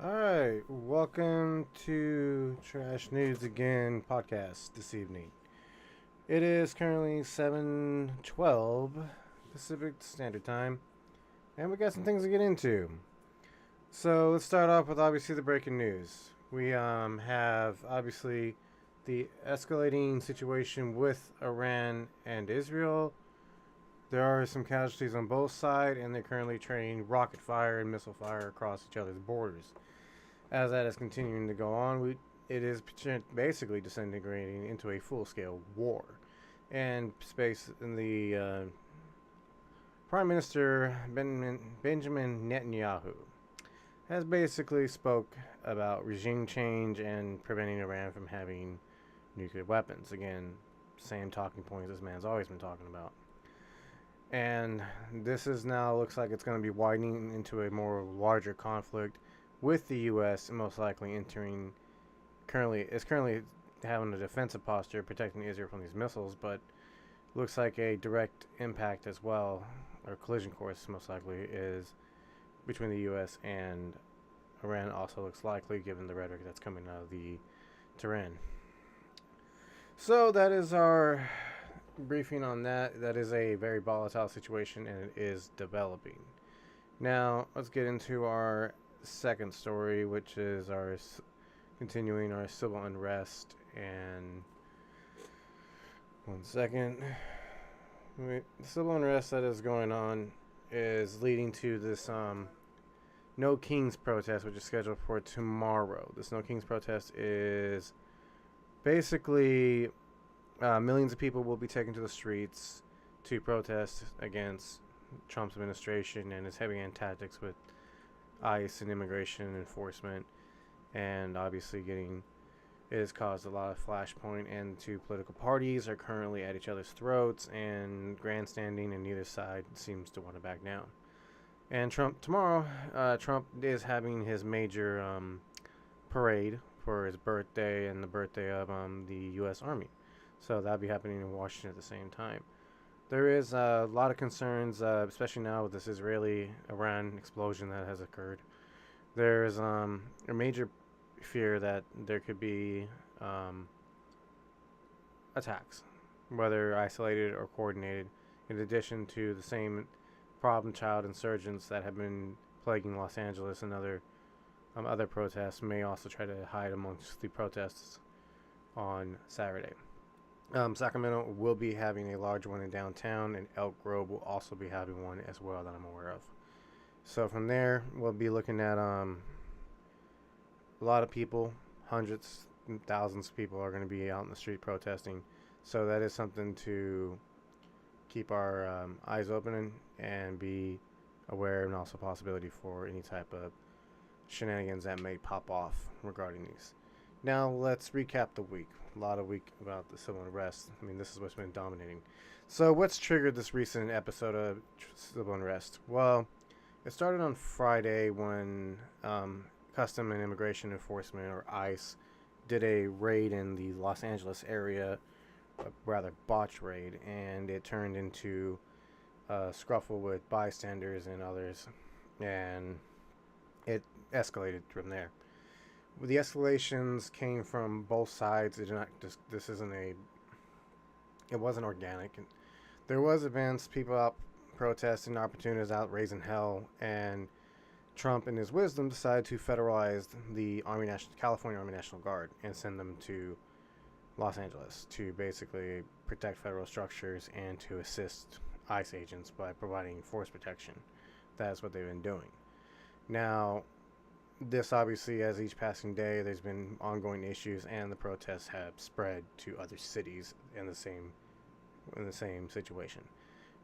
Alright, welcome to Trash News Again podcast this evening. It is currently 7:12 Pacific Standard Time, and we got some things to get into. So let's start off with obviously the breaking news. We have obviously the escalating situation with Iran and Israel. There are some casualties on both sides, and they're currently trading rocket fire and missile fire across each other's borders. As that is continuing to go on, it is basically disintegrating into a full-scale war. And space in the Prime Minister Benjamin Netanyahu has basically spoke about regime change and preventing Iran from having nuclear weapons. Again, same talking points this man's always been talking about. And this is now looks like it's going to be widening into a more larger conflict with the U.S. most likely currently having a defensive posture protecting Israel from these missiles, but looks like a direct impact as well, or collision course most likely, is between the U.S. and Iran. Also looks likely given the rhetoric that's coming out of the Tehran. So that is our briefing on that. That is a very volatile situation, and it is developing. Now let's get into our second story, which is continuing our civil unrest. And one second, the civil unrest that is going on is leading to this No Kings protest, which is scheduled for tomorrow. This No Kings protest is basically millions of people will be taken to the streets to protest against Trump's administration and his heavy-hand tactics with ICE and immigration enforcement, and obviously it has caused a lot of flashpoint, and the two political parties are currently at each other's throats and grandstanding, and neither side seems to want to back down. And tomorrow, Trump is having his major parade for his birthday and the birthday of the U.S. Army. So that'll be happening in Washington at the same time. There is a lot of concerns, especially now with this Israeli-Iran explosion that has occurred. There is a major fear that there could be attacks, whether isolated or coordinated, in addition to the same problem child insurgents that have been plaguing Los Angeles and other protests may also try to hide amongst the protests on Saturday. Sacramento will be having a large one in downtown, and Elk Grove will also be having one as well that I'm aware of. So from there, we'll be looking at a lot of people, hundreds and thousands of people are going to be out in the street protesting. So that is something to keep our eyes open and be aware, and also possibility for any type of shenanigans that may pop off regarding these. Now let's recap the week. A lot of week about the civil unrest. I mean, this is what's been dominating. So what's triggered this recent episode of civil unrest? Well, it started on Friday when Custom and Immigration Enforcement, or ICE, did a raid in the Los Angeles area, a rather botched raid, and it turned into a scuffle with bystanders and others, and it escalated from there. The escalations came from both sides. It wasn't organic. There was events, people out protesting, opportunists out raising hell, and Trump, in his wisdom, decided to federalize the California Army National Guard and send them to Los Angeles to basically protect federal structures and to assist ICE agents by providing force protection. That's what they've been doing. Now, this obviously, as each passing day, there's been ongoing issues, and the protests have spread to other cities in the same situation.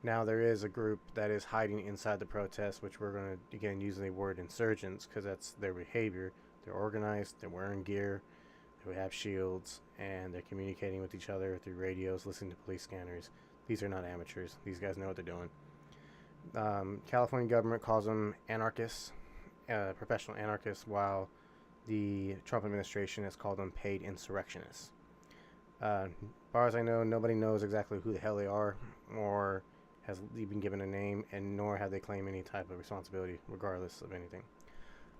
Now there is a group that is hiding inside the protests, which we're going to again using the word insurgents because that's their behavior. They're organized, they're wearing gear, they have shields, and they're communicating with each other through radios, listening to police scanners. These are not amateurs. These guys know what they're doing. California government calls them anarchists. Professional anarchists, while the Trump administration has called them paid insurrectionists. As far as I know, nobody knows exactly who the hell they are or has even given a name, and nor have they claimed any type of responsibility regardless of anything.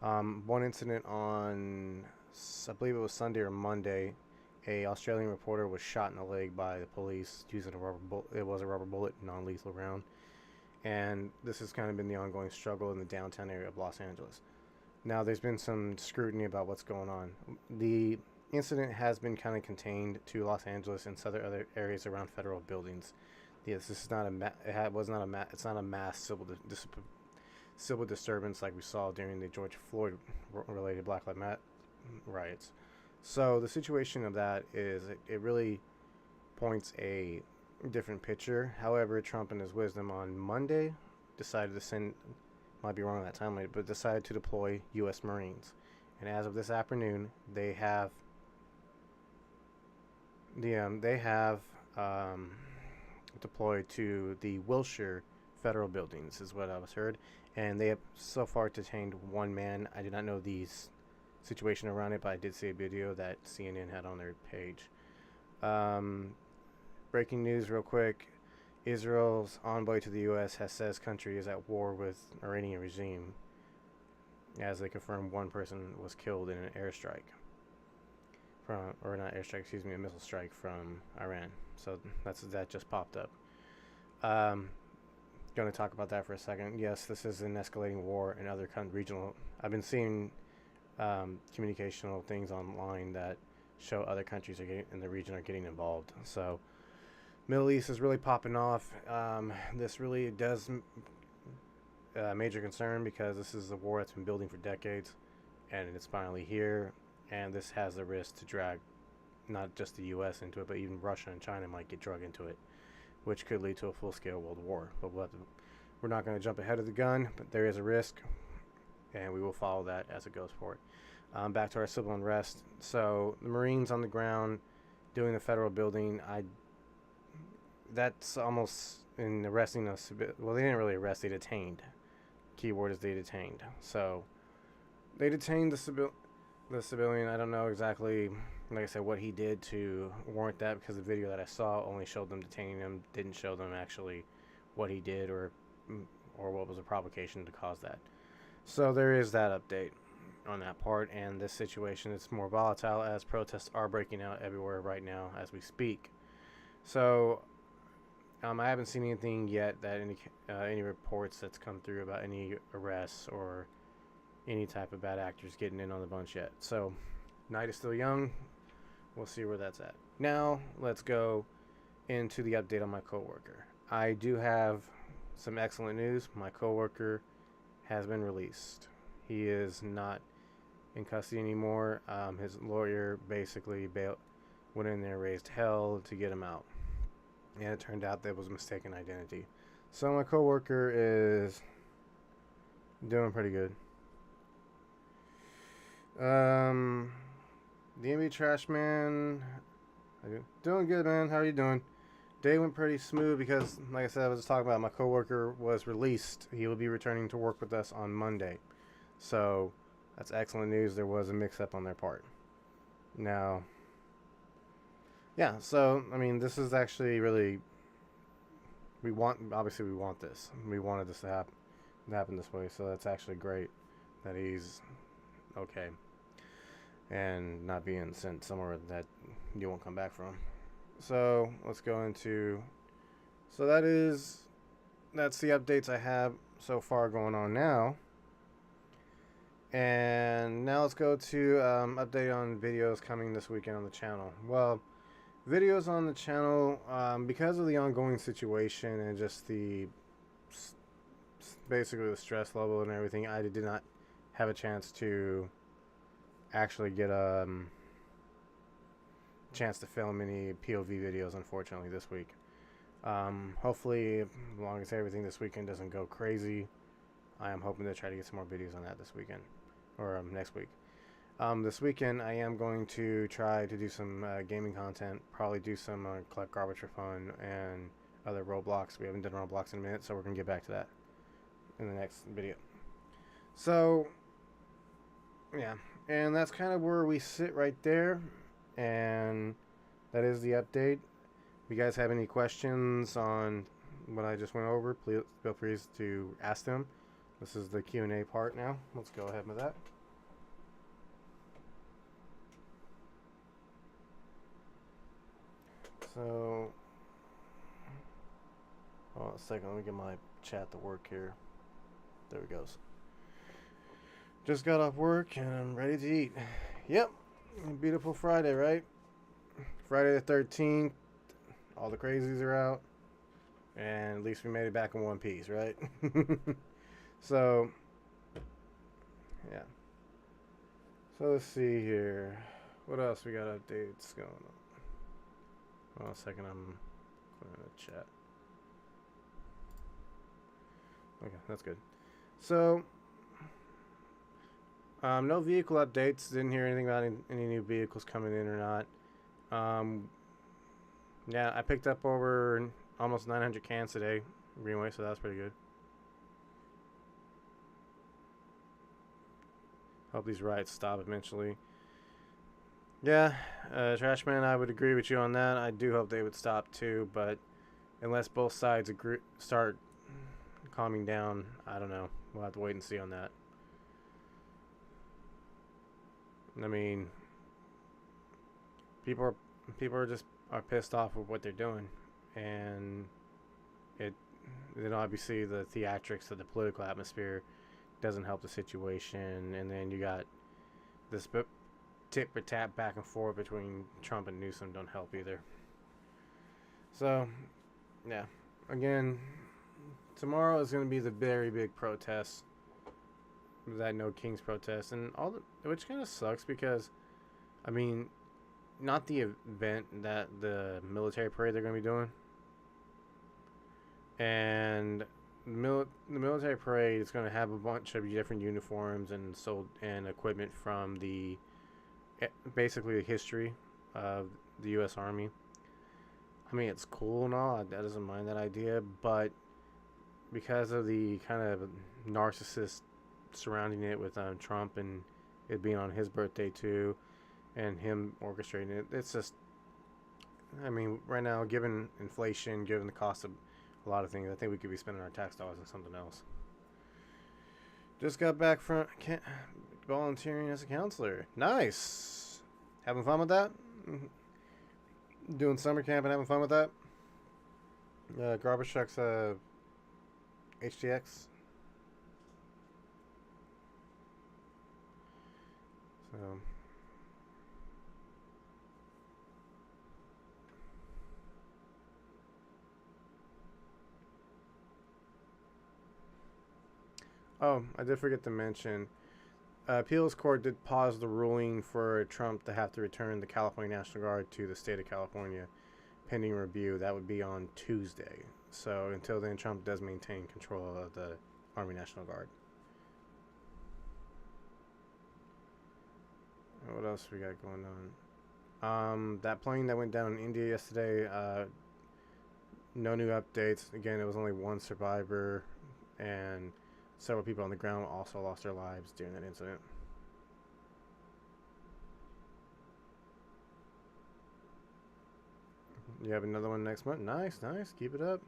One incident on, I believe it was Sunday or Monday, a Australian reporter was shot in the leg by the police using a rubber bullet. It was a rubber bullet, non-lethal round. And this has kind of been the ongoing struggle in the downtown area of Los Angeles. Now, there's been some scrutiny about what's going on. The incident has been kind of contained to Los Angeles and other areas around federal buildings. Yes, this is not it's not a mass civil disturbance like we saw during the George Floyd related Black Lives Matter riots. So the situation of that is it really points a different picture. However, Trump in his wisdom on Monday decided to send, might be wrong on that timeline, but decided to deploy U.S. Marines. And as of this afternoon, they have deployed to the Wilshire federal buildings, is what I was heard. And they have so far detained one man. I did not know the situation around it, but I did see a video that CNN had on their page. Breaking news real quick. Israel's envoy to the U.S. has said his country is at war with Iranian regime, as they confirmed one person was killed in an airstrike a missile strike from Iran. So that just popped up. Going to talk about that for a second. Yes, this is an escalating war in other regional. I've been seeing communicational things online that show other countries in the region are getting involved. So Middle East is really popping off. This really does major concern because this is a war that's been building for decades, and it's finally here. And this has the risk to drag not just the U.S. into it, but even Russia and China might get dragged into it, which could lead to a full-scale world war. But we're not going to jump ahead of the gun, but there is a risk, and we will follow that as it goes forward. Back to our civil unrest. So the Marines on the ground doing the federal building, that's almost in arresting us. Well, they didn't really arrest, they detained. Keyword is they detained. So they detained the civilian. I don't know exactly, like I said, what he did to warrant that, because the video that I saw only showed them detaining him, didn't show them actually what he did or what was a provocation to cause that. So there is that update on that part, and this situation is more volatile as protests are breaking out everywhere right now as we speak. So I haven't seen anything yet that any reports that's come through about any arrests or any type of bad actors getting in on the bunch yet. So night is still young. We'll see where that's at. Now let's go into the update on my coworker. I do have some excellent news. My coworker has been released. He is not in custody anymore. His lawyer basically went in there, raised hell to get him out, and it turned out that was a mistaken identity. So my coworker is doing pretty good. DMV Trashman, doing good, man. How are you doing? Day went pretty smooth because, like I said, I was just talking about, my coworker was released. He will be returning to work with us on Monday. So that's excellent news. There was a mix-up on their part. Now, yeah, so, I mean, this is actually really, obviously we want this. We wanted this to happen this way, so that's actually great that he's okay and not being sent somewhere that you won't come back from. So let's go into, that's the updates I have so far going on now. And now let's go to update on videos coming this weekend on the channel. Well, videos on the channel, because of the ongoing situation and just basically the stress level and everything, I did not have a chance to actually get a chance to film any POV videos, unfortunately, this week. Hopefully, as long as everything this weekend doesn't go crazy, I am hoping to try to get some more videos on that this weekend, or next week. This weekend, I am going to try to do some gaming content, probably do some collect garbage for fun and other Roblox. We haven't done Roblox in a minute, so we're going to get back to that in the next video. So, yeah, and that's kind of where we sit right there, and that is the update. If you guys have any questions on what I just went over, please feel free to ask them. This is the Q&A part now. Let's go ahead with that. So, hold on a second. Let me get my chat to work here. There it goes. Just got off work and I'm ready to eat. Yep. Beautiful Friday, right? Friday the 13th. All the crazies are out. And at least we made it back in one piece, right? So, yeah. So let's see here. What else we got updates going on? Hold on a second. I'm going to chat. Okay, that's good. So, no vehicle updates. Didn't hear anything about any new vehicles coming in or not. Yeah, I picked up over almost 900 cans today, Greenway, so that's pretty good. Hope these riots stop eventually. Yeah, Trashman, I would agree with you on that. I do hope they would stop too, but unless both sides start calming down, I don't know. We'll have to wait and see on that. I mean, people are pissed off with what they're doing, and then obviously the theatrics of the political atmosphere doesn't help the situation, and then you got this tit for tat back and forth between Trump and Newsom don't help either. So, yeah, again, tomorrow is going to be the very big protest, that No Kings protest, and which kind of sucks because, I mean, not the event, that the military parade they're going to be doing, and the military parade is going to have a bunch of different uniforms and equipment from basically the history of the U.S. Army. I mean, it's cool and all. I doesn't mind that idea, but because of the kind of narcissist surrounding it with Trump and it being on his birthday too, and him orchestrating it, it's just, I mean, right now, given inflation, given the cost of a lot of things, I think we could be spending our tax dollars on something else. Just got back from volunteering as a counselor. Nice. Having fun with that? Doing summer camp and having fun with that? Garbage trucks, HTX. So. Oh, I did forget to mention. Appeals court did pause the ruling for Trump to have to return the California National Guard to the state of California pending review. That would be on Tuesday. So until then, Trump does maintain control of the Army National Guard. What else we got going on? That plane that went down in India yesterday, no new updates. Again, it was only one survivor, and several people on the ground also lost their lives during that incident. You have another one next month? Nice, nice. Keep it up.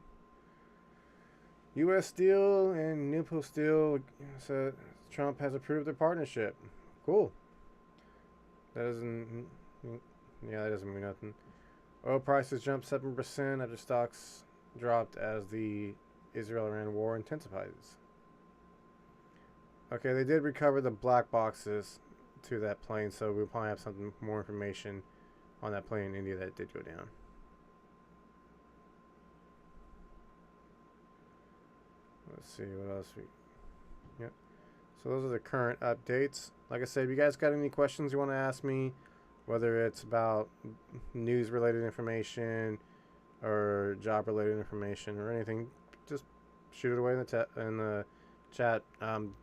U.S. Steel and Newport Steel said Trump has approved their partnership. Cool. That doesn't mean nothing. Oil prices jumped 7% after stocks dropped as the Isreal-Iran War intensifies. Okay, they did recover the black boxes to that plane, so we'll probably have some more information on that plane in India that did go down. Let's see what else Yep. So those are the current updates. Like I said, if you guys got any questions you want to ask me, whether it's about news-related information or job-related information or anything, just shoot it away in the chat.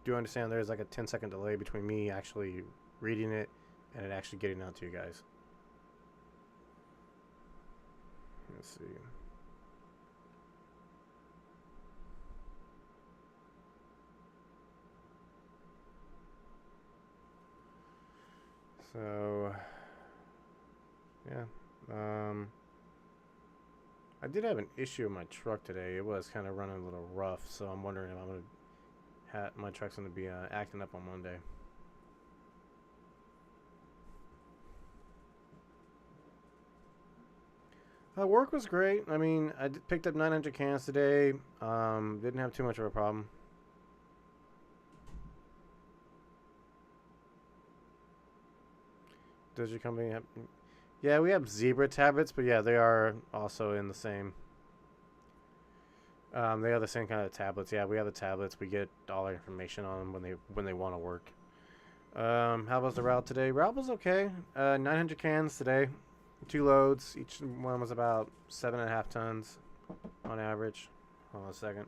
Do understand there's like a 10-second delay between me actually reading it and it actually getting out to you guys. Let's see. So, yeah. I did have an issue with my truck today. It was kind of running a little rough, so I'm wondering if I'm going to my truck's gonna be acting up on Monday. Work was great. I mean, picked up 900 cans today. Didn't have too much of a problem. Does your company have? Yeah, we have Zebra tablets, but yeah, they are also in the same. They are the same kind of tablets. Yeah, we have the tablets. We get all our information on them when they want to work. How was the route today? Route was okay. 900 cans today. 2 loads. Each one was about 7.5 tons on average. Hold on a second.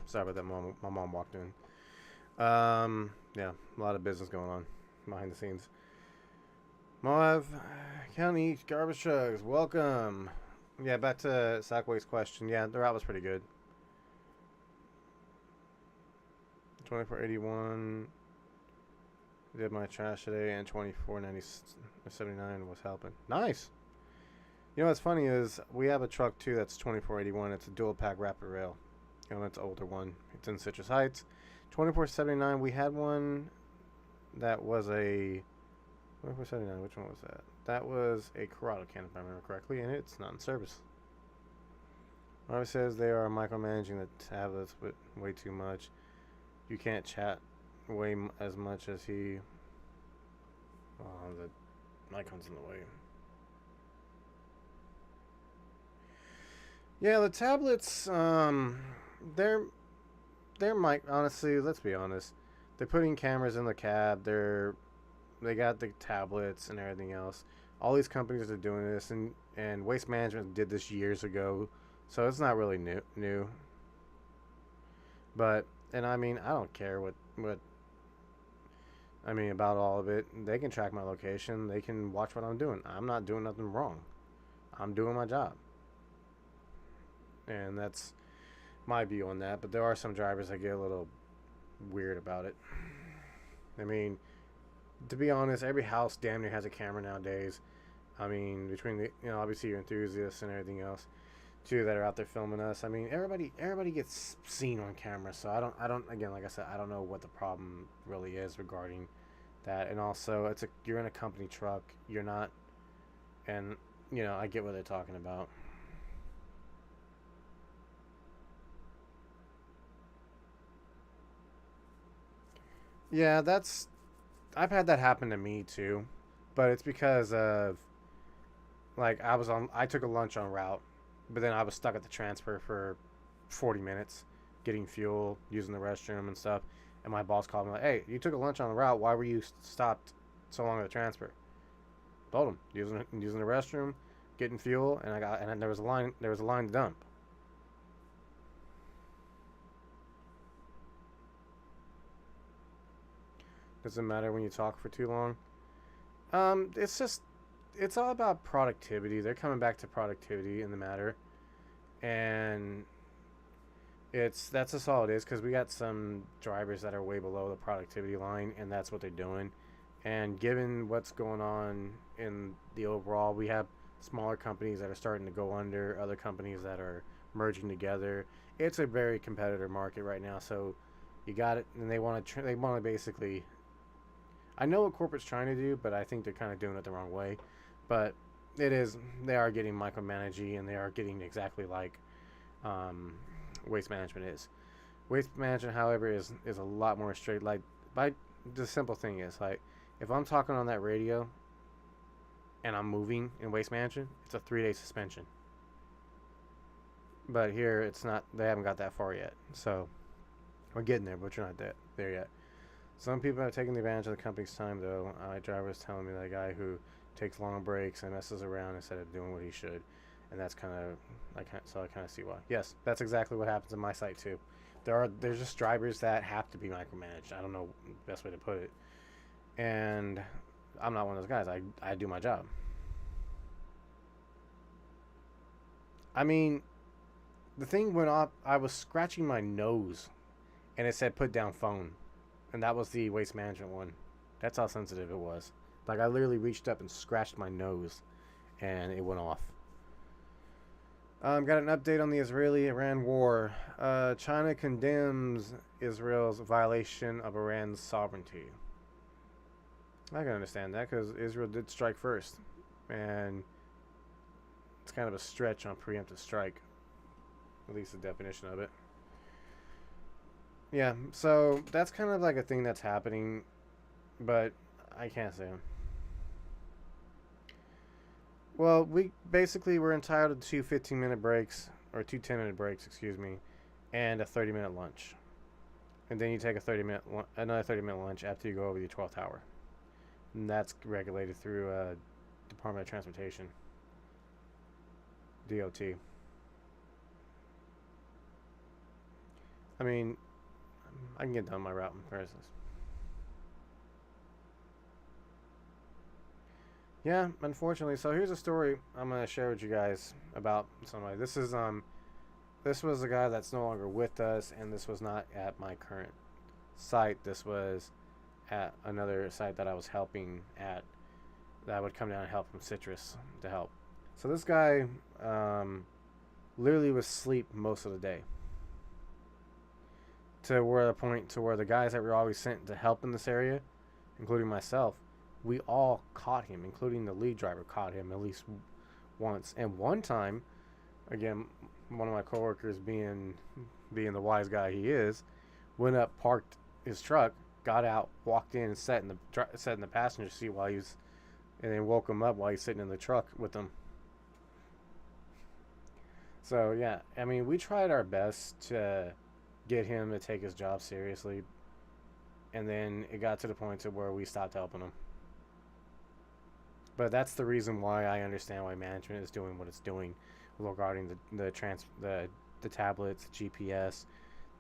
Sorry about that. My mom walked in. Yeah, a lot of business going on behind the scenes. Moab County garbage trucks, welcome. Yeah, back to Sackway's question. Yeah, the route was pretty good. 2481 did my trash today, and 2479 was helping. Nice. You know what's funny is we have a truck too that's 2481. It's a dual pack rapid rail. You know, it's an older one. It's in Citrus Heights. 2479. We had one that was a 2479. Which one was that? That was a Corrado can, if I remember correctly, and it's not in service. Marvin says they are micromanaging the tablets, but way too much. You can't chat as much as he. The icon's in the way. Yeah, the tablets. They're honestly, let's be honest. They're putting cameras in the cab. They got the tablets and everything else. All these companies are doing this, and Waste Management did this years ago, so it's not really new. But I mean, I don't care what I mean about all of it. They can track my location. They can watch what I'm doing. I'm not doing nothing wrong. I'm doing my job, and that's my view on that. But there are some drivers that get a little weird about it. I mean, to be honest, every house damn near has a camera nowadays. I mean, between the obviously your enthusiasts and everything else too that are out there filming us. I mean, everybody gets seen on camera. So I don't again, like I said, I don't know what the problem really is regarding that. And also, you're in a company truck. You're not, and I get what they're talking about. Yeah, I've had that happen to me too, but it's because of like I took a lunch on route, but then I was stuck at the transfer for 40 minutes getting fuel, using the restroom and stuff. And my boss called me like, "Hey, you took a lunch on the route. Why were you stopped so long at the transfer?" Told him using the restroom, getting fuel, and there was a line to dump. Doesn't matter when you talk for too long. It's all about productivity. They're coming back to productivity in the matter, and that's just all it is, because we got some drivers that are way below the productivity line, and that's what they're doing. And given what's going on in the overall, we have smaller companies that are starting to go under, other companies that are merging together. It's a very competitive market right now, so you got it, and they want to basically. I know what corporate's trying to do, but I think they're kind of doing it the wrong way. But they are getting micromanaging, and they are getting exactly like um, waste management is. Waste management, however, is a lot more straight. Like, the simple thing is, like, if I'm talking on that radio and I'm moving in waste management, it's a 3-day suspension. But here, it's not. They haven't got that far yet. So we're getting there, but we're not there yet. Some people are taking advantage of the company's time, though. My driver was telling me that guy who takes long breaks and messes around instead of doing what he should, and that's kind of I kind of see why. Yes, that's exactly what happens in my site too. There's just drivers that have to be micromanaged. I don't know the best way to put it, and I'm not one of those guys. I do my job. I mean, the thing went off. I was scratching my nose, and it said "put down phone," and that was the waste management one. That's how sensitive it was. Like I literally reached up and scratched my nose, and it went off. Got an update on the Israeli-Iran war. China condemns Israel's violation of Iran's sovereignty. I can understand that because Israel did strike first, and it's kind of a stretch on preemptive strike, at least the definition of it. Yeah, so that's kind of like a thing that's happening, but I can't say. Well, we basically were entitled to two 15-minute breaks, or two 10-minute breaks, excuse me, and a 30-minute lunch. And then you take another 30-minute lunch after you go over your 12th hour. And that's regulated through Department of Transportation, DOT. I mean, I can get done my route in person. Yeah, unfortunately. So here's a story I'm gonna share with you guys about somebody. This was a guy that's no longer with us, and this was not at my current site. This was at another site that I was helping at. That I would come down and help from Citrus to help. So this guy literally was asleep most of the day. To where the point to where the guys that were always sent to help in this area, including myself, we all caught him, including the lead driver caught him at least once. And one time, again, one of my coworkers, being the wise guy he is, went up, parked his truck, got out, walked in, and sat in the passenger seat while he was, and then woke him up while he's sitting in the truck with him. So yeah, I mean, we tried our best to get him to take his job seriously, and then it got to the point to where we stopped helping him. But that's the reason why I understand why management is doing what it's doing regarding the tablets, the GPS,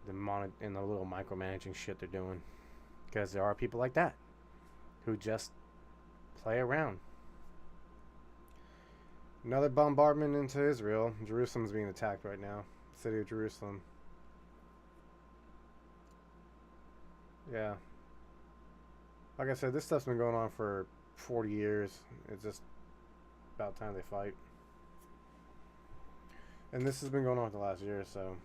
and the little micromanaging shit they're doing, because there are people like that who just play around. Another bombardment into Israel. Jerusalem's being attacked right now. City of Jerusalem. Yeah. Like I said, this stuff's been going on for 40 years. It's just about time they fight. And this has been going on for the last year or so.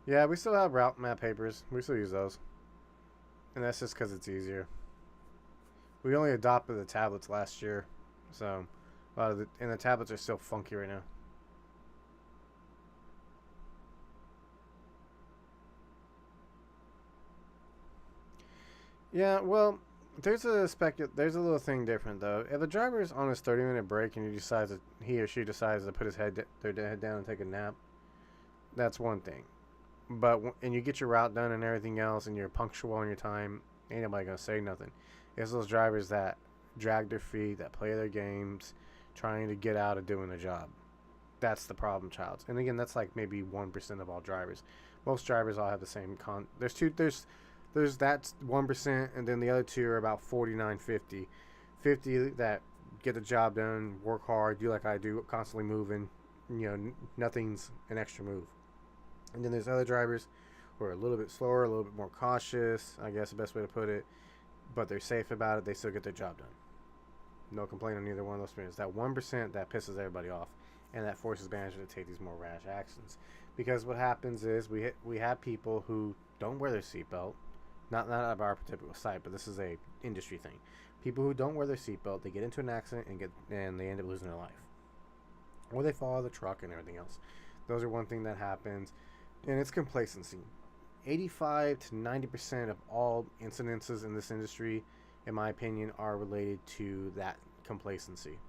Yeah, we still have route map papers. We still use those. And that's just because it's easier. We only adopted the tablets last year. So, and the tablets are still funky right now. Yeah, well, there's a little thing different though. If a driver is on his 30-minute break and he or she decides to put their head down and take a nap, that's one thing. But and you get your route done and everything else, and you're punctual on your time, ain't nobody gonna say nothing. It's those drivers that drag their feet, that play their games, trying to get out of doing the job. That's the problem, child. And again, that's like maybe 1% of all drivers. Most drivers all have the same there's that 1%, and then the other two are about 49, 50. 50 that get the job done, work hard, do like I do, constantly moving. Nothing's an extra move. And then there's other drivers who are a little bit slower, a little bit more cautious, I guess the best way to put it. But they're safe about it. They still get their job done. No complaint on either one of those things. That 1% that pisses everybody off, and that forces management to take these more rash actions. Because what happens is we have people who don't wear their seatbelt. Not at our particular site, but this is a industry thing. People who don't wear their seatbelt, they get into an accident and they end up losing their life, or they fall out of the truck and everything else. Those are one thing that happens, and it's complacency. 85 to 90% of all incidences in this industry, in my opinion, are related to that complacency.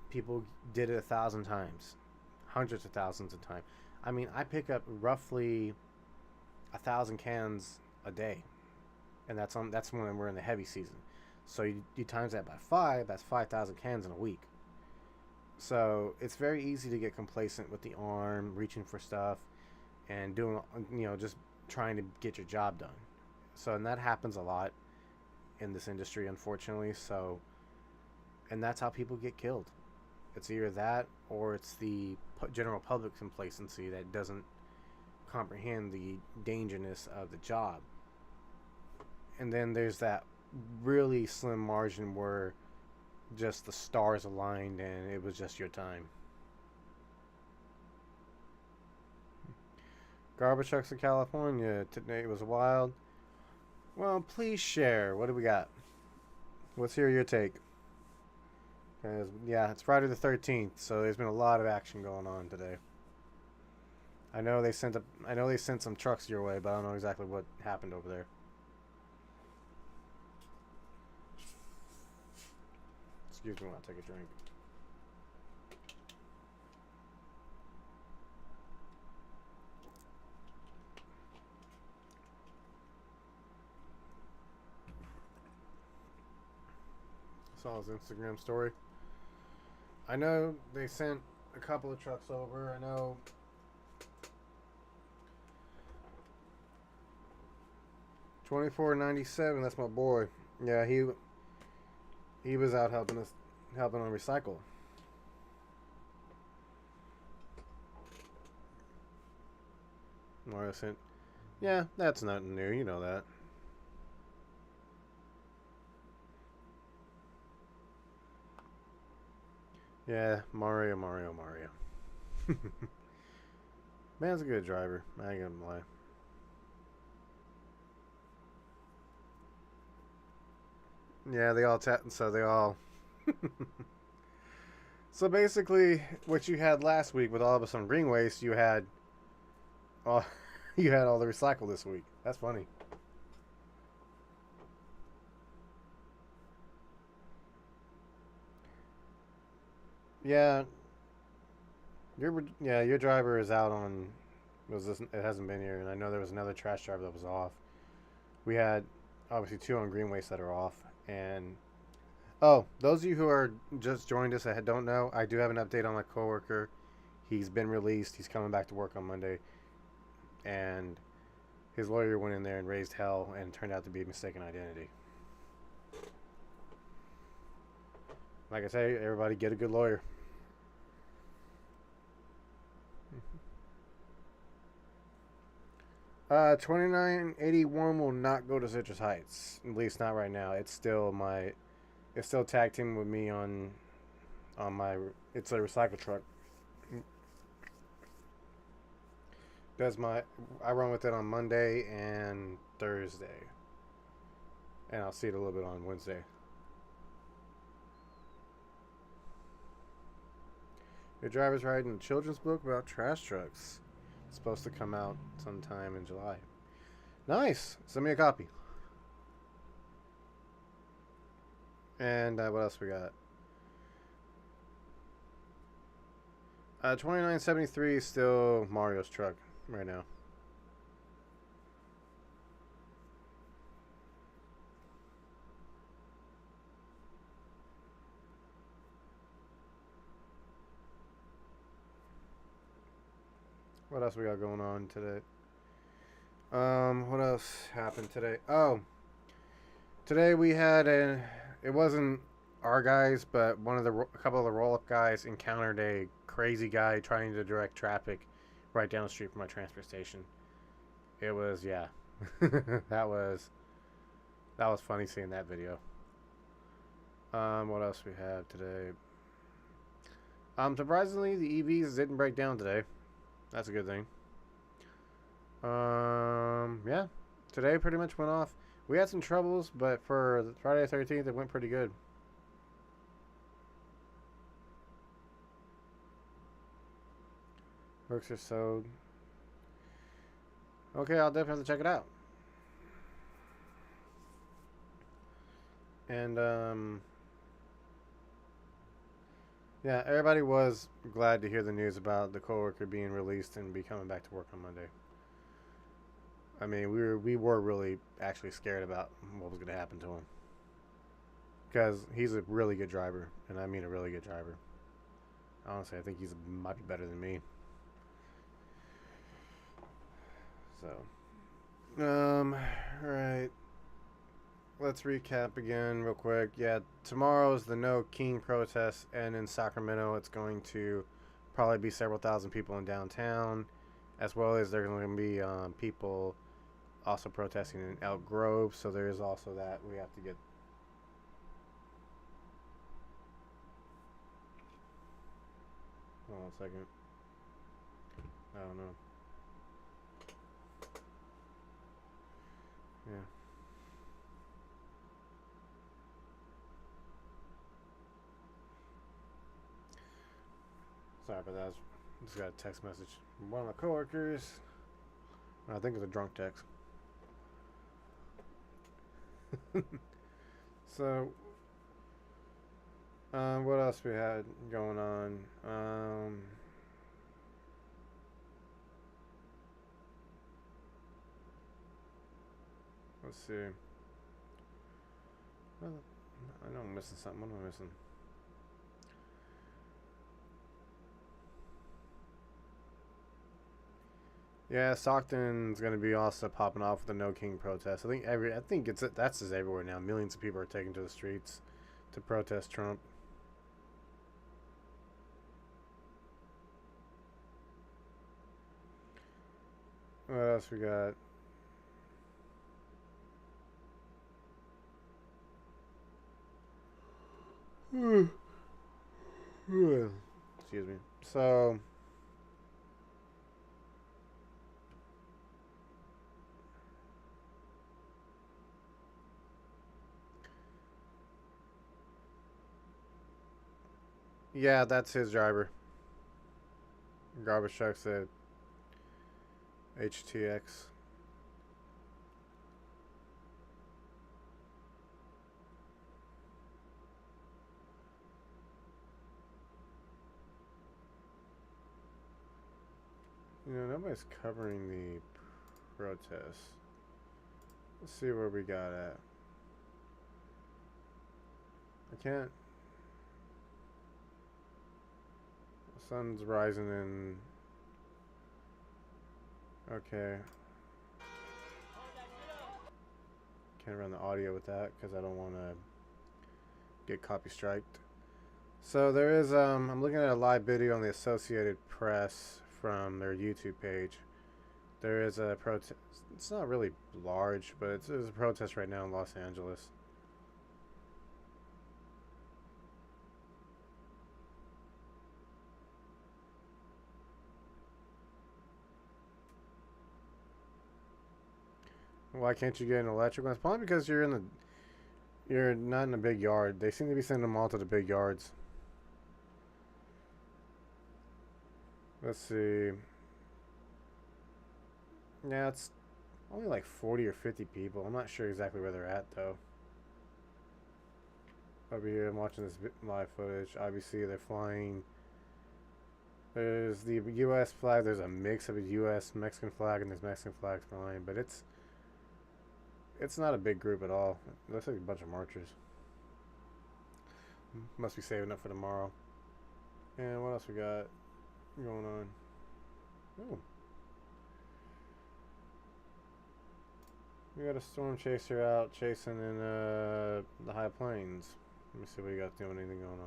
People did it 1,000 times, hundreds of thousands of times. I mean, I pick up roughly 1,000 cans a day, and that's when we're in the heavy season. So you times that by 5, that's 5,000 cans in a week. So it's very easy to get complacent with the arm, reaching for stuff, and doing, just trying to get your job done. So, and that happens a lot in this industry, unfortunately. So And that's how people get killed. It's either that or it's the general public complacency that doesn't comprehend the dangerousness of the job. And then there's that really slim margin where just the stars aligned and it was just your time. Garbage trucks in California today was wild. Well, please share. What do we got? Let's hear your take. Because, yeah, it's Friday the 13th, so there's been a lot of action going on today. I know they sent some trucks your way, but I don't know exactly what happened over there. Excuse me while I take a drink. Saw his Instagram story. I know they sent a couple of trucks over. I know $24.97. That's my boy. Yeah, he was out helping on recycle. Mario sent. Yeah, that's nothing new. You know that. Yeah, Mario. Man's a good driver. I ain't gonna lie. Yeah, they all so they all. So basically, what you had last week with all of us on green waste, you had, all, you had all the recycle this week. That's funny. Yeah, your driver is out on. It hasn't been here, and I know there was another trash driver that was off. We had obviously two on green waste that are off, and oh, those of you who are just joined us that don't know, I do have an update on my coworker. He's been released. He's coming back to work on Monday, and his lawyer went in there and raised hell, and turned out to be a mistaken identity. Like I say, everybody get a good lawyer. 2981 will not go to Citrus Heights. At least not right now. It's still tagged in with me on my. It's a recycle truck. I run with it on Monday and Thursday, and I'll see it a little bit on Wednesday. Your driver's writing a children's book about trash trucks. It's supposed to come out sometime in July. Nice. Send me a copy. And what else we got? 2973 is still Mario's truck right now. What else we got going on today? What else happened today? Oh, today we had it wasn't our guys, but a couple of the roll-up guys encountered a crazy guy trying to direct traffic right down the street from my transfer station. It was, yeah, that was funny seeing that video. What else we have today? Surprisingly, the EVs didn't break down today. That's a good thing. Yeah. Today pretty much went off. We had some troubles, but for Friday the 13th, it went pretty good. Works are sewed. Okay, I'll definitely have to check it out. And, yeah, everybody was glad to hear the news about the coworker being released and be coming back to work on Monday. I mean, we were really actually scared about what was going to happen to him, because he's a really good driver, and I mean a really good driver. Honestly, I think might be better than me. So, right. let's recap again real quick. Yeah, tomorrow's the No King protest, and in Sacramento, it's going to probably be several thousand people in downtown, as well as there's going to be people also protesting in Elk Grove. So there is also that we have to get. Hold on a second. I don't know. Yeah. Sorry about that. I just got a text message from one of my coworkers. I think it's a drunk text. So, what else we had going on? Let's see. Well, I know I'm missing something. What am I missing? Yeah, Stockton's gonna be also popping off with the No King protest. I think that's just everywhere now. Millions of people are taking to the streets to protest Trump. What else we got? Excuse me. So, yeah, that's his driver. Garbage trucks at HTX. You know, nobody's covering the protests. Let's see where we got at. I can't. The sun's rising in. Okay. Can't run the audio with that because I don't want to get copy striked. So there is, I'm looking at a live video on the Associated Press from their YouTube page. There is a protest. It's not really large, but there's a protest right now in Los Angeles. Why can't you get an electric one? It's probably because you're not in a big yard. They seem to be sending them all to the big yards. Let's see. Yeah, it's only like 40 or 50 people. I'm not sure exactly where they're at, though. Over here, I'm watching this live footage. Obviously, they're flying. There's the U.S. flag. There's a mix of a U.S. Mexican flag, and there's Mexican flags flying. But it's not a big group at all. It looks like a bunch of marchers. Must be saving up for tomorrow. And what else we got going on? Oh. We got a storm chaser out chasing in the high plains. Let me see what you got doing. Anything going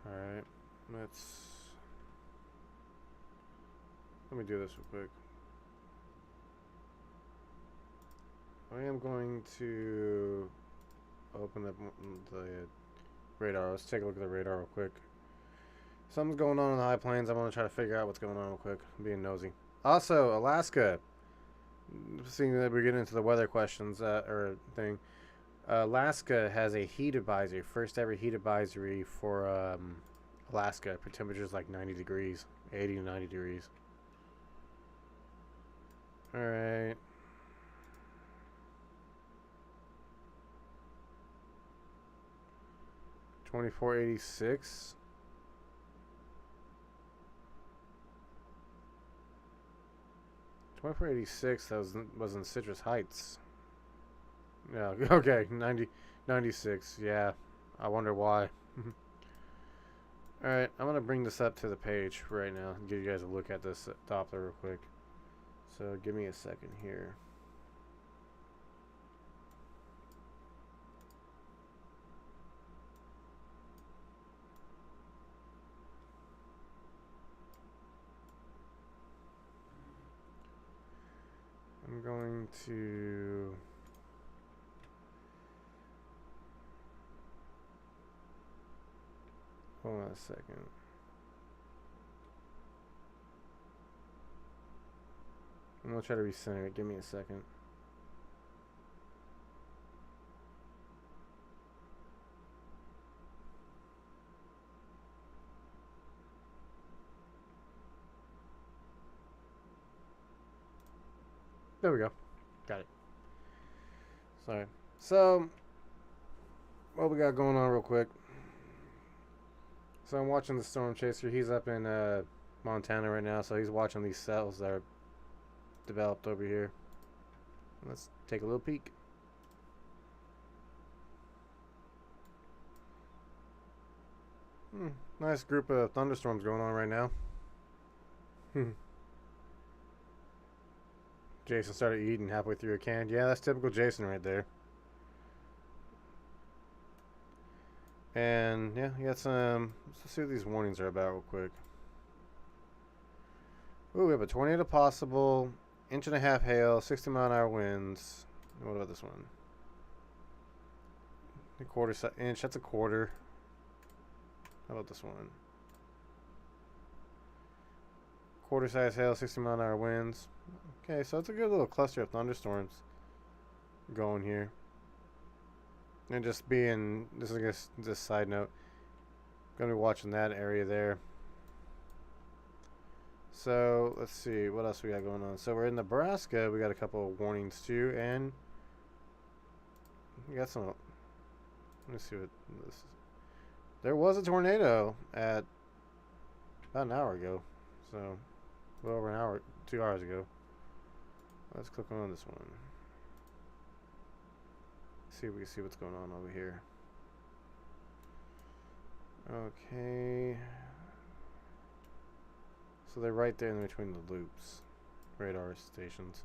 on? Alright. Let me do this real quick. I am going to open up the radar. Let's take a look at the radar real quick. Something's going on in the high plains. I want to try to figure out what's going on real quick. I'm being nosy. Also, Alaska. Seeing that we're getting into the weather questions or thing. Alaska has a heat advisory. First ever heat advisory for Alaska for temperatures like 90 degrees. 80 to 90 degrees. Alright. $24.86. $24.86. That was in Citrus Heights. Yeah. Okay. 96. Yeah. I wonder why. Alright, I'm going to bring this up to the page right now and give you guys a look at this Doppler real quick. So give me a second here. I'm going to... Hold on a second. I'm going to try to recenter it. Give me a second. There we go. Got it. Sorry. So, what we got going on real quick. So I'm watching the Storm Chaser. He's up in Montana right now, so he's watching these cells that are developed over here. Let's take a little peek. Nice group of thunderstorms going on right now. Jason started eating halfway through a can. Yeah, that's typical Jason right there. And yeah, you got some. Let's see what these warnings are about real quick. Ooh, we have a tornado possible, 1.5 inch hail, 60-mile-an-hour winds. What about this one? A quarter inch. That's a quarter. How about this one? Quarter size hail, 60-mile-an-hour winds. Okay, so it's a good little cluster of thunderstorms going here. And just being, this is I guess just side note, gonna be watching that area there. So let's see what else we got going on. So we're in Nebraska. We got a couple of warnings too, and we got some. Let me see what this is. There was a tornado at about an hour ago, so a little over an hour, 2 hours ago. Let's click on this one. See if we can see what's going on over here. Okay. So they're right there in between the loops. Radar stations.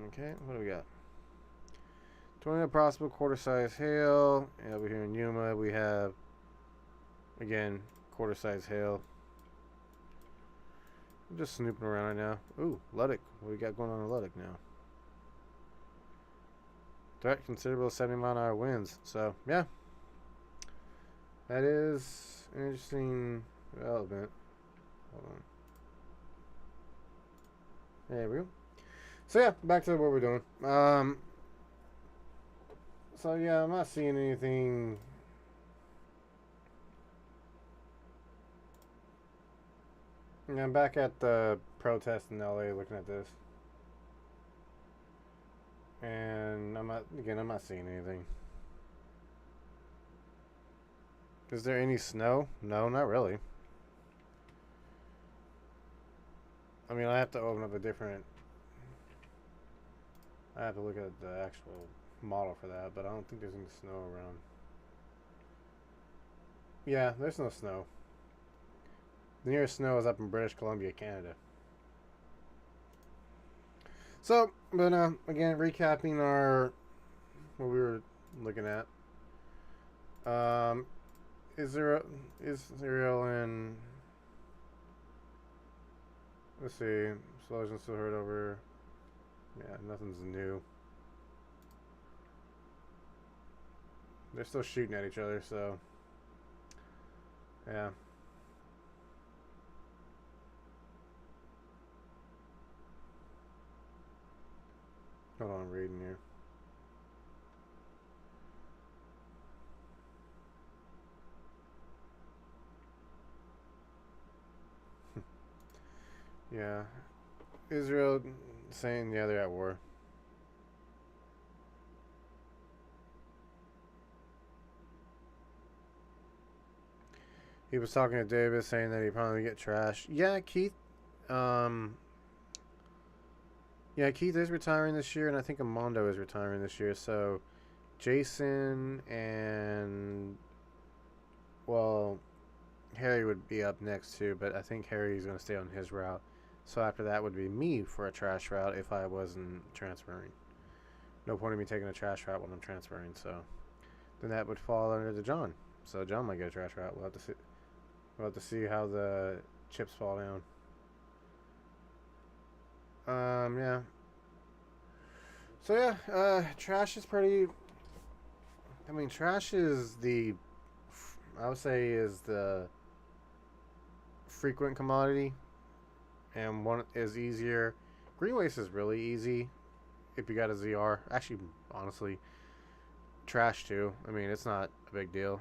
Okay, what do we got? Tornado possible, quarter size hail. And over here in Yuma we have, again, quarter size hail. I'm just snooping around right now. Ooh, Luddick. What we got going on in Luddick now? Threat considerable 70-mile-an-hour winds. So, yeah. That is an interesting development. Hold on. There we go. So, yeah, back to what we're doing. So, yeah, I'm not seeing anything. Yeah, I'm back at the protest in LA looking at this. And I'm not seeing anything. Is there any snow? No, not really. I mean, I have to open up a different... I have to look at the actual model for that, but I don't think there's any snow around. Yeah, there's no snow. The nearest snow is up in British Columbia, Canada. So, but again, recapping our what we were looking at. Israel and let's see, explosions still heard over. Yeah, nothing's new. They're still shooting at each other, so yeah. Hold on, I'm reading here. Yeah. Israel saying, yeah, they're at war. He was talking to Davis saying that he'd probably get trashed. Yeah, Keith. Yeah, Keith is retiring this year, and I think Amondo is retiring this year. So, Jason and Well, Harry would be up next too, but I think Harry's going to stay on his route. So after that would be me for a trash route if I wasn't transferring. No point in me taking a trash route when I'm transferring. So then that would fall under the John. So John might get a trash route. We'll have to see. We'll have to see how the chips fall down. Yeah. So yeah, trash is pretty. I mean, trash is I would say is the frequent commodity, and one is easier. Green waste is really easy if you got a ZR. Actually, honestly, trash too. I mean, it's not a big deal.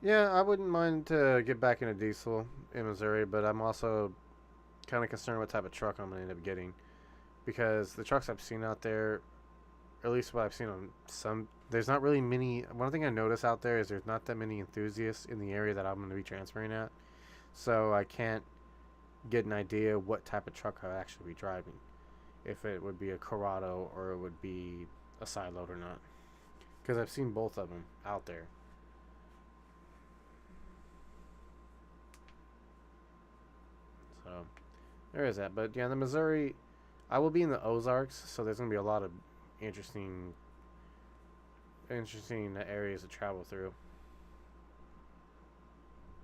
Yeah, I wouldn't mind to get back into diesel in Missouri, but I'm also kind of concerned what type of truck I'm gonna end up getting because the trucks I've seen out there, or at least what I've seen on some, there's not really many. One thing I notice out there is there's not that many enthusiasts in the area that I'm going to be transferring at, so I can't get an idea what type of truck I'll actually be driving, if it would be a Corrado or it would be a side load or not, because I've seen both of them out there. So there is that. But yeah, the Missouri, I will be in the Ozarks, so there's gonna be a lot of interesting, interesting areas to travel through.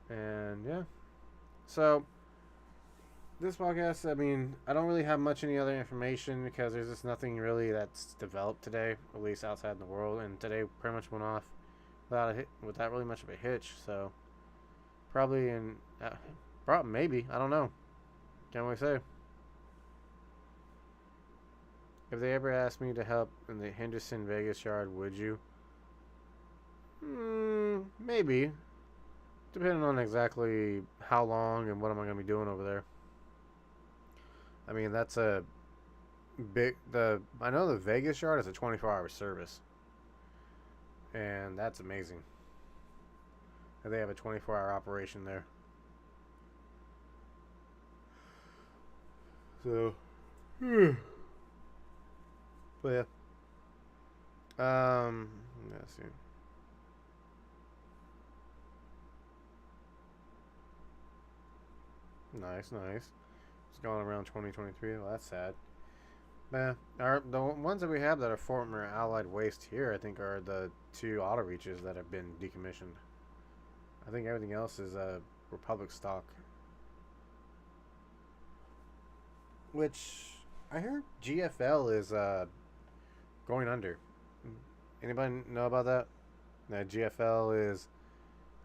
And yeah, so this podcast, I mean, I don't really have much any other information because there's just nothing really that's developed today, at least outside in the world. And today pretty much went off without really much of a hitch. So probably maybe, I don't know. Can't really say. If they ever asked me to help in the Henderson Vegas yard, would you? Maybe. Depending on exactly how long and what am I going to be doing over there. I mean, that's a I know the Vegas yard is a 24-hour service, and that's amazing. And they have a 24-hour operation there. So, but yeah. Let's see. Nice, nice. It's going around 2023. Well, that's sad. Yeah, the ones that we have that are former Allied Waste here, I think, are the two auto reaches that have been decommissioned. I think everything else is Republic stock, which I heard GFL is going under. Anybody know about that? That GFL is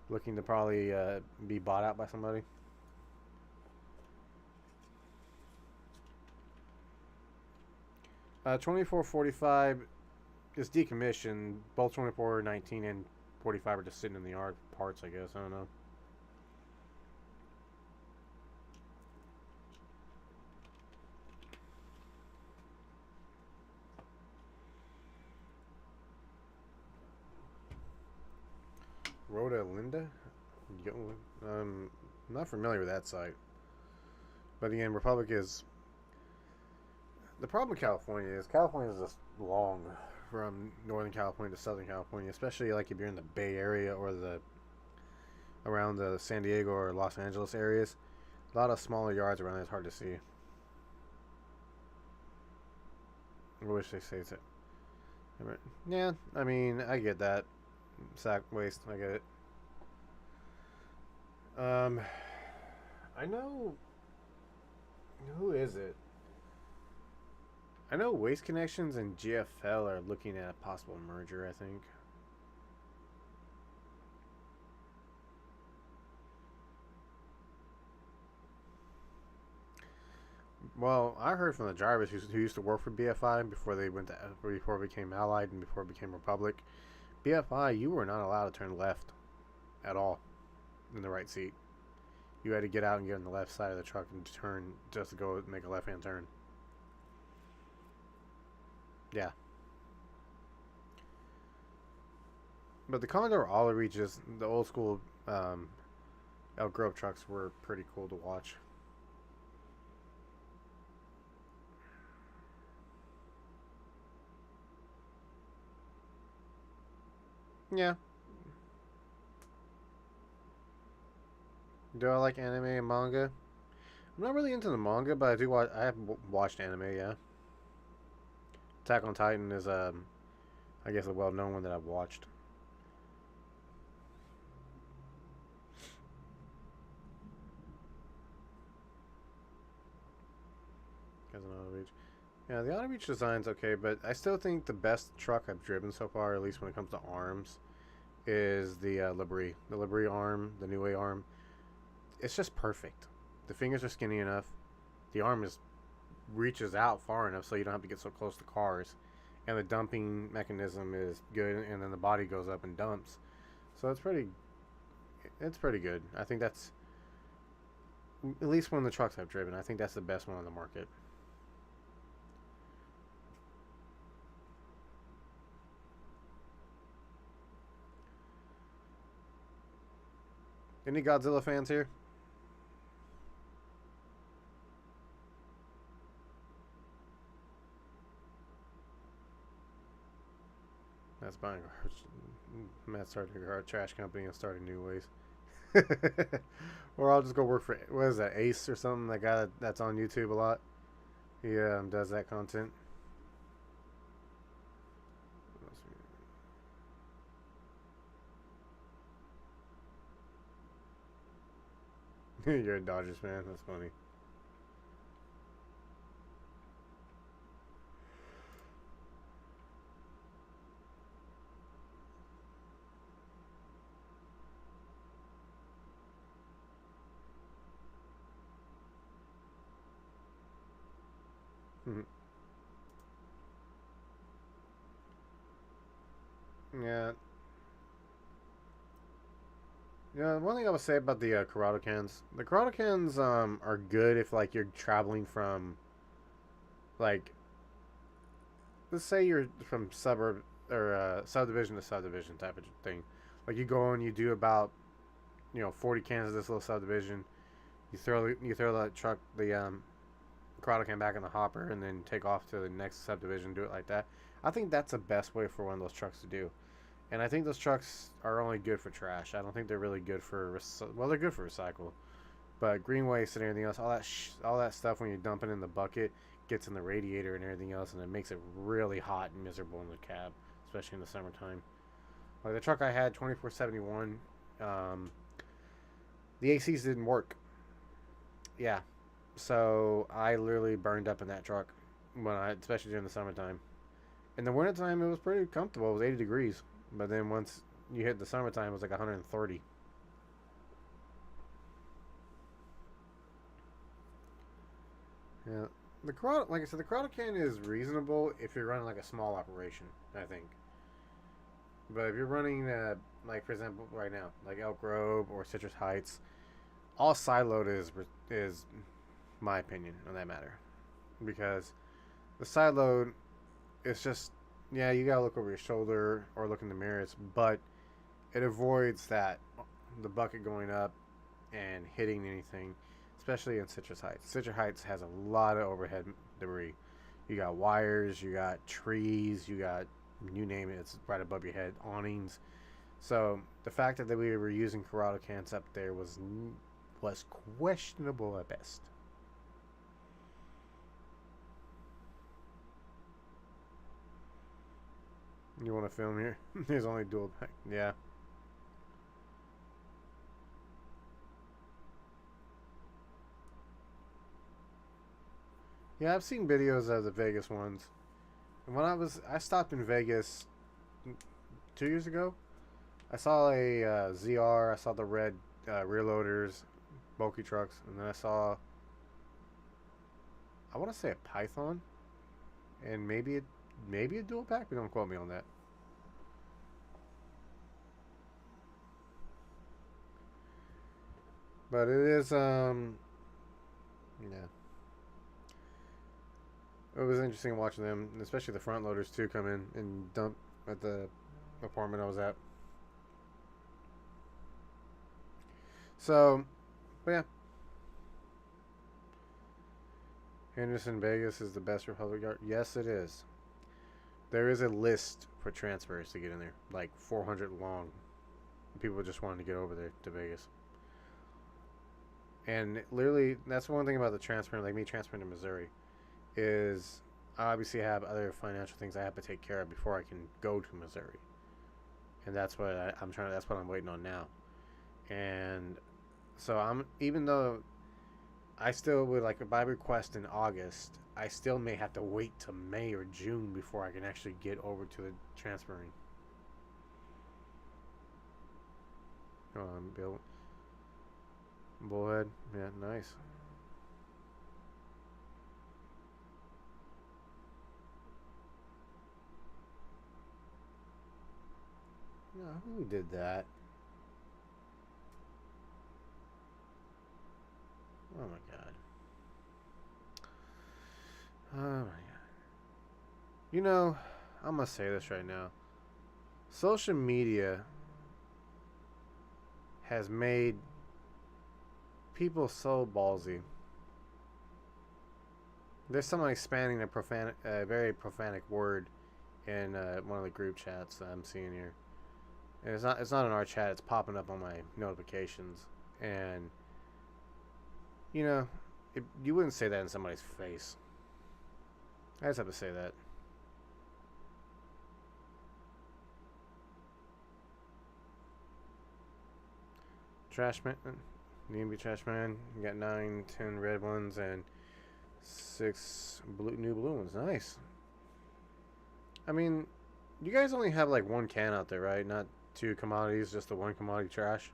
looking to probably be bought out by somebody. 2445 is decommissioned. Both 2419 and 45 are just sitting in the yard. Parts, I guess. I don't know. Rhoda Linda? I'm not familiar with that site. But again, Republic is. The problem with California is just long from Northern California to Southern California, especially like if you're in the Bay Area or the around the San Diego or Los Angeles areas. A lot of smaller yards around there is hard to see. I wish they say that. Yeah, I mean, I get that. Sack waste, I get it. I know. Who is it? I know Waste Connections and GFL are looking at a possible merger, I think. Well, I heard from the drivers who used to work for BFI before it became Allied and before it became Republic. BFI, you were not allowed to turn left at all in the right seat. You had to get out and get on the left side of the truck and turn just to go make a left-hand turn. Yeah. But the Condor Olive Reaches, the old school Elk Grove trucks were pretty cool to watch. Yeah. Do I like anime and manga? I'm not really into the manga, but I do watch. I have watched anime. Yeah. Attack on Titan is I guess a well-known one that I've watched. As an auto reach. Yeah, the auto reach design's okay, but I still think the best truck I've driven so far, at least when it comes to arms, is the Labrie. The Labrie arm, the New Way arm. It's just perfect. The fingers are skinny enough. The arm is reaches out far enough so you don't have to get so close to cars, and the dumping mechanism is good, and then the body goes up and dumps. So it's pretty good. I think that's at least one of the trucks I've driven. I think that's the best one on the market. Any Godzilla fans here? That's buying Matt started a trash company and started New Ways. Or I'll just go work for what is that, Ace or something? That guy that's on YouTube a lot. He does that content. You're a Dodgers fan. That's funny. Yeah. Yeah, one thing I would say about the Corrado cans, the Corrado cans are good if like you're traveling from like let's say you're from suburb or subdivision to subdivision type of thing. Like you go and you do about 40 cans of this little subdivision. You throw the truck the Corrado can back in the hopper and then take off to the next subdivision. Do it like that. I think that's the best way for one of those trucks to do. And I think those trucks are only good for trash. I don't think they're really good for well, they're good for recycle, but green waste and everything else, all that stuff when you dump it in the bucket gets in the radiator and everything else, and it makes it really hot and miserable in the cab, especially in the summertime. Like the truck I had, 2471, um, the ACs didn't work. Yeah, so I literally burned up in that truck especially during the summertime. In the wintertime, it was pretty comfortable. It was 80 degrees. But then once you hit the summertime, it was like 130. Yeah. The Corrado, like I said, the Corrado can is reasonable if you're running like a small operation, I think. But if you're running, like for example, right now, like Elk Grove or Citrus Heights, all side load is my opinion on that matter, because the side load is just yeah, you gotta look over your shoulder or look in the mirrors, but it avoids that the bucket going up and hitting anything, especially in Citrus Heights. Citrus Heights has a lot of overhead debris. You got wires, you got trees, you got you name it, it's right above your head, awnings. So the fact that we were using Corrado cans up there was questionable at best. You want to film here? There's only dual pack. Yeah. Yeah, I've seen videos of the Vegas ones. And I stopped in Vegas 2 years ago. I saw a ZR. I saw the red rear loaders, bulky trucks, and then I want to say a Python, and maybe a dual pack. But don't quote me on that. But it is yeah. It was interesting watching them, especially the front loaders too, come in and dump at the apartment I was at. So, but yeah, Henderson Vegas is the best Republic yard. Yes, it is. There is a list for transfers to get in there, like 400 long. People just wanted to get over there to Vegas. And literally, that's one thing about the transfer, like me transferring to Missouri, is I obviously have other financial things I have to take care of before I can go to Missouri. And that's what I'm trying. That's what I'm waiting on now. And so even though I still would like by request in August, I still may have to wait till May or June before I can actually get over to the transferring. Bill. Bullhead. Yeah, nice. No, who did that? Oh my god. Oh my god. You know, I'm gonna say this right now. Social media has made people so ballsy. There's someone expanding a very profanic word in one of the group chats that I'm seeing here. And it's not in our chat. It's popping up on my notifications. And you know, you wouldn't say that in somebody's face. I just have to say that. Trashman, need to be Trashman. You got 9, 10 red ones and 6 new blue ones. Nice. I mean, you guys only have like one can out there, right? Not 2 commodities, just the 1 commodity trash.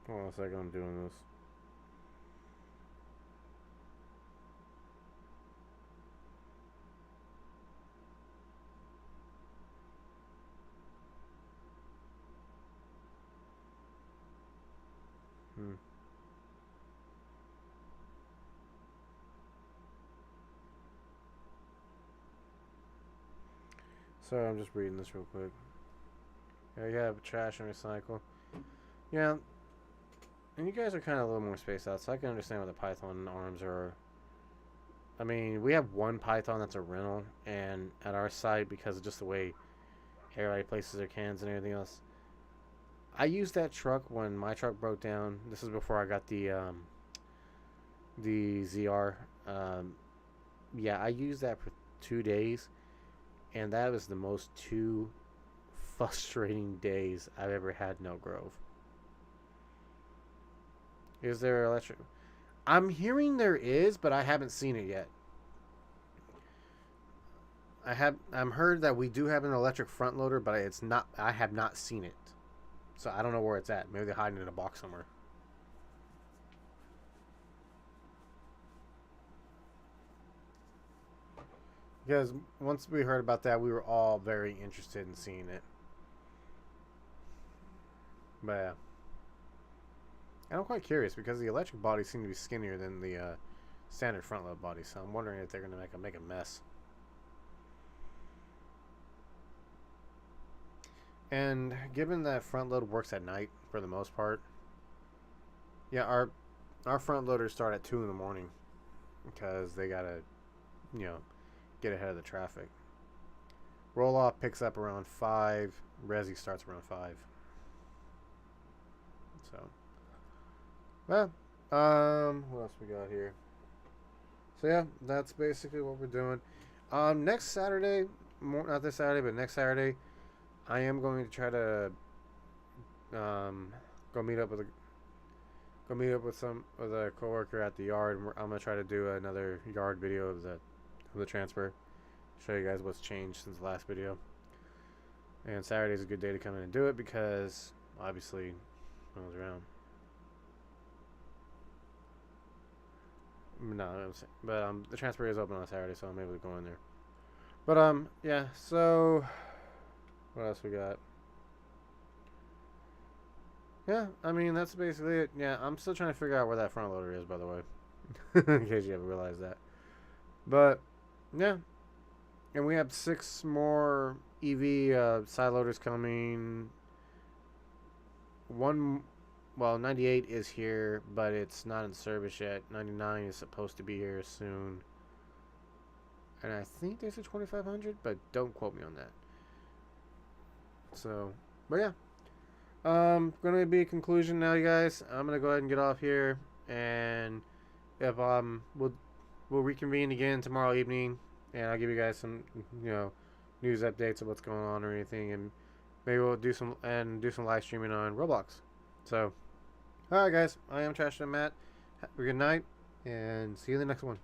Hold on a second, I'm doing this. Sorry, I'm just reading this real quick. Yeah, you have trash and recycle. Yeah, and you guys are kind of a little more spaced out, so I can understand what the Python arms are. I mean, we have one Python that's a rental, and at our site, because of just the way everybody places their cans and everything else, I used that truck when my truck broke down. This is before I got the ZR. Yeah, I used that for 2 days, and that was the most 2 frustrating days I've ever had in Elk Grove. Is there electric? I'm hearing there is, but I haven't seen it yet. I'm heard that we do have an electric front loader, but it's not. I have not seen it, so I don't know where it's at. Maybe they're hiding in a box somewhere. Because once we heard about that, we were all very interested in seeing it. But yeah. And I'm quite curious because the electric bodies seem to be skinnier than the standard front load body, so I'm wondering if they're going to make a mess. And given that front load works at night for the most part, yeah, our front loaders start at 2 in the morning because they gotta, get ahead of the traffic. Roll off picks up around 5. Resi starts around 5. So, well, what else we got here? So yeah, that's basically what we're doing. Next Saturday, not this Saturday, but next Saturday, I am going to try to go meet up with a coworker at the yard. And I'm gonna try to do another yard video of the transfer. Show you guys what's changed since the last video. And Saturday's a good day to come in and do it because obviously no one's around. No, but the transfer is open on Saturday, so I'm able to go in there. But yeah. So what else we got? yeah, I mean, that's basically it. Yeah, I'm still trying to figure out where that front loader is, by the way. In case you haven't realized that. But, yeah. And we have 6 more EV side loaders coming. One, well, 98 is here, but it's not in service yet. 99 is supposed to be here soon. And I think there's a 2500, but don't quote me on that. So, but yeah. Gonna be a conclusion now, you guys. I'm gonna go ahead and get off here, and if we'll reconvene again tomorrow evening, and I'll give you guys some news updates of what's going on or anything, and maybe we'll do some live streaming on Roblox. So, all right, guys. I am Trashman Matt. Have a good night, and see you in the next one.